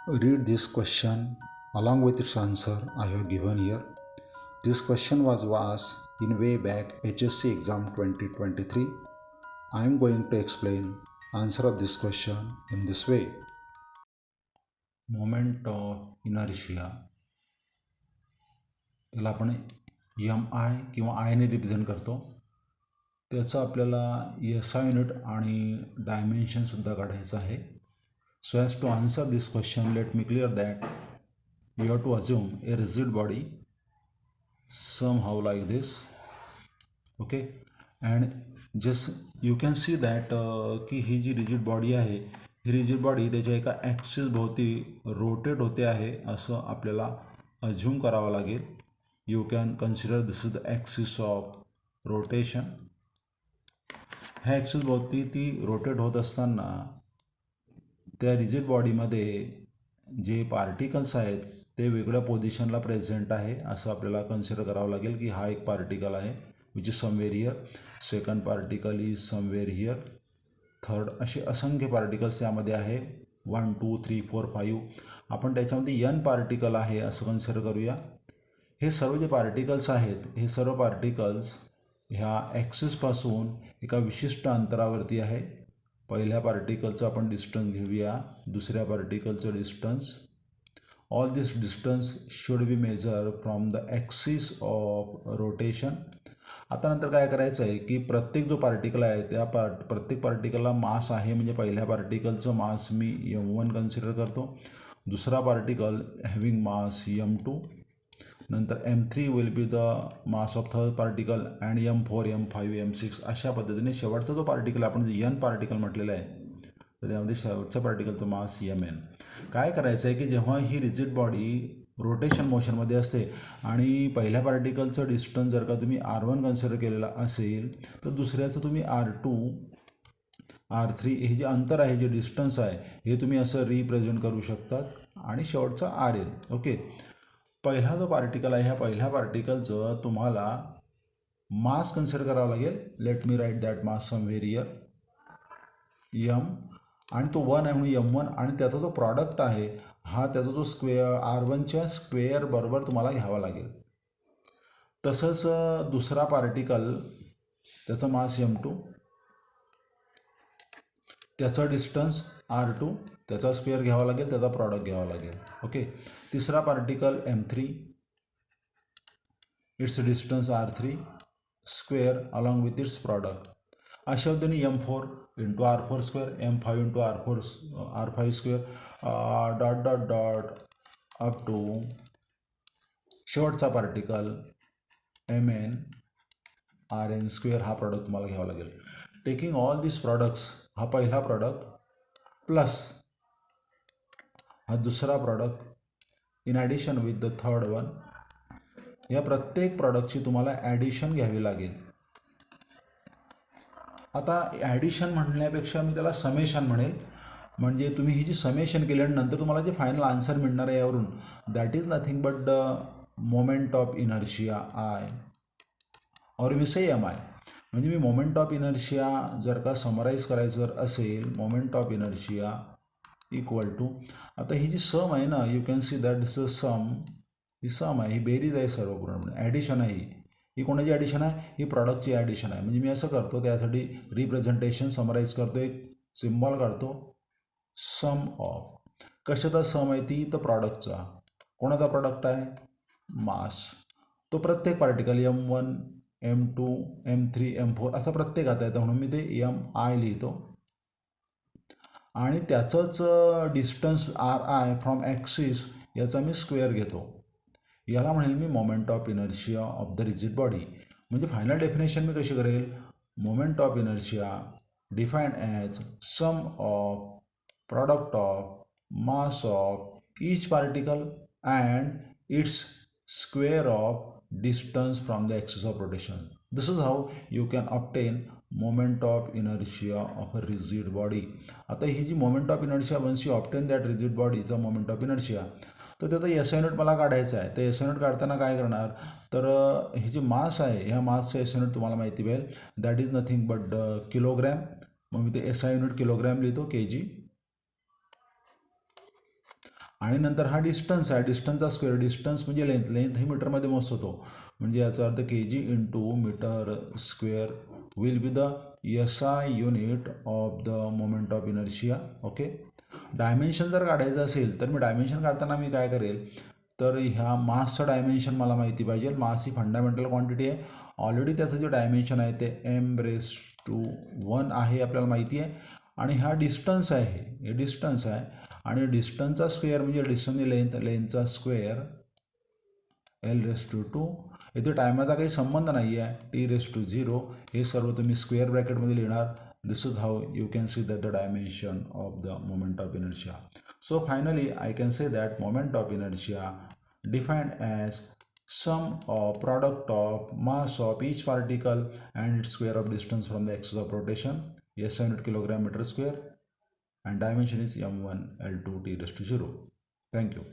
Read this question along with its answer I have given here. This question was asked in way back HSC exam 2023. I am going to explain answer of this question in this way. Moment of inertia, त्याला आपण M I किंवा आयने represent करतो. त्याचं आपल्याला S I unit आणि डायमेन्शनसुद्धा काढायचं आहे. So as to answer this question, let me clear that you have to assume a rigid body somehow like this, okay, and just you can see that की ही जी rigid body आहे ही rigid body त्याच्या एका axis भोवती rotate होते आहे असं आपल्याला assume करावं लागेल. You can consider this is the axis of rotation. ह्या ॲक्सिस भोवती ती रोटेट होत असताना त्या रिजिड बॉडीमध्ये जे पार्टिकल्स आहेत ते वेगळ्या पोझिशनला प्रेझेंट आहे असं आपल्याला कन्सिडर करावं लागेल की हा एक पार्टिकल आहे which is somewhere here, second particle is somewhere here, third, असे असंख्य पार्टिकल्स त्यामध्ये आहे. 1 2 3 4 5. आपण त्याच्यामध्ये एन पार्टिकल आहे असं कन्सिडर करूया. हे सर्व जे पार्टिकल्स आहेत हे सर्व पार्टिकल्स ह्या ॲक्सिसपासून एका विशिष्ट अंतरावरती आहे. पहिल्या पार्टिकलचं आपण डिस्टन्स घेऊया, दुसऱ्या पार्टिकलचं distance. All this distance should be measure from the axis of rotation. आता नंतर काय करायचं आहे की प्रत्येक जो पार्टिकल आहे त्या प्रत्येक पार्टिकलला मास आहे. म्हणजे पहिल्या पार्टिकलचं मास मी m1 कन्सिडर करतो, दुसरा पार्टिकल हॅविंग मास m2, नंतर m3 will be the mass of third particle and m4 m5 m6. अशा पद्धतीने शेवटचा जो पार्टिकल आपण एन पार्टिकल म्हटलेला आहे तर त्यामध्ये शेवटच्या पार्टिकलचं मास mn. काय करायचं आहे की जेव्हा ही रिजिड बॉडी रोटेशन मोशनमध्ये असते आणि पहिल्या पार्टिकलचं डिस्टन्स जर का तुम्ही r1 कन्सिडर केलेला असेल तर दुसऱ्याचं तुम्ही r2 r3 हे जे अंतर आहे, जे डिस्टन्स आहे हे तुम्ही असं रिप्रेझेंट करू शकतात आणि शेवटचा rl. ओके, पहिला जो पार्टिकल आहे ह्या पहिल्या पार्टिकलचं तुम्हाला मास कन्सिडर करावं लागेल. Let me write that mass somewhere here m, आणि तो 1 आहे म्हणून m1, आणि त्याचा जो प्रॉडक्ट आहे हा त्याचा जो स्क्वेअर r1च्या स्क्वेअर बरोबर तुम्हाला घ्यावा लागेल. तसंच दुसरा पार्टिकल त्याचा मास m2, त्याचा डिस्टन्स r2, त्याचा स्क्वेअर घ्यावा लागेल, त्याचा प्रॉडक्ट घ्यावा लागेल. ओके, तिसरा particle m3, its distance r3 square along with its product. अशा पद्धतीने m4 into r4 square, m5 into r5 square, dot dot dot up to शेवटचा पार्टिकल mn rn स्क्वेअर. हा प्रॉडक्ट तुम्हाला घ्यावा लागेल. टेकिंग ऑल दिस products, हा पहिला product plus हा दुसरा product in addition with the third one, या प्रत्येक प्रॉडक्टची तुम्हाला ॲडिशन घ्यावी लागेल. आता ॲडिशन म्हणण्यापेक्षा मी त्याला समेशन म्हणेल. म्हणजे तुम्ही ही जी समेशन केल्यानंतर तुम्हाला जे फायनल आन्सर मिळणार आहे यावरून that is nothing but the moment of inertia I और मी से एम आय. म्हणजे मी मोमेंट ऑफ इनर्शिया जर का समराईज करायचं जर असेल, moment of inertia equal to, आता ही जी सम आहे ना, you can see that this sum, ही सम आहे, ही बेरीज आहे सर्व पूर्णपणे. ॲडिशन आहे ही कोणाची ॲडिशन आहे? ही प्रॉडक्टची ॲडिशन आहे. म्हणजे मी असं करतो त्यासाठी रिप्रेझेंटेशन समराईज करतो, एक सिम्बॉल काढतो, सम ऑफ. कशाचा सम आहे ती? तर प्रॉडक्टचा. कोणाचा प्रॉडक्ट आहे? मास. तो प्रत्येक particle m1 m2 m3 m4 असा प्रत्येक आता येतं म्हणून मी ते mi लिहितो, आणि त्याचंच डिस्टन्स ri फ्रॉम ॲक्सिस याचा मी स्क्वेअर घेतो. याला म्हणेल मी moment of inertia of the rigid body. म्हणजे फायनल डेफिनेशन मी कशी करेल? Moment of inertia defined as sum of product of mass of each particle and its square of distance from the axis of rotation. This is how you can obtain moment of inertia of a rigid body. आता ही जी moment of inertia, once you obtain that rigid बॉडीचा moment of inertia, तर त्याचा S I unit मला काढायचा आहे. तर एस आय युनिट काढताना काय करणार? तर हे जे मास आहे ह्या मासचं एस आय युनिट तुम्हाला माहिती मिळेल, that is nothing but kilogram. मग मी ते एस आय युनिट किलोग्रॅम लिहितो, kg. आणि नंतर हा डिस्टन्स आहे, डिस्टन्सचा स्क्वेअर, डिस्टन्स म्हणजे लेंथ, लेंथ ही मीटरमध्ये मोजत होतो, म्हणजे याचा अर्थ kg into metre square will be the SI unit of the moment of inertia. Okay. Dimension जर काढायचं असेल तर मी डायमेन्शन काढताना मी काय करेल, तर ह्या मासचं डायमेन्शन मला माहिती पाहिजे. मास ही फंडामेंटल क्वांटिटी आहे. ऑलरेडी त्याचं जे डायमेन्शन आहे ते m⁻1 आहे आपल्याला माहिती आहे. आणि हा डिस्टन्स आहे, हे डिस्टन्स आहे. आणि डिस्टन्सचा स्क्वेअर म्हणजे डिस्टन्स लेंथ, लेंथचा स्क्वेअर l⁻². इथे टायमाचा काही संबंध नाही आहे, t⁻0. हे सर्व तुम्ही स्क्वेअर ब्रॅकेटमध्ये लिहिणार. This is how you can see that the dimension of the moment of inertia. So finally, I can say that moment of inertia defined as sum of product of mass of each particle and its square of distance from the axis of rotation, SI unit kilogram meter square, and dimension is m1 l2 t⁻0. Thank you.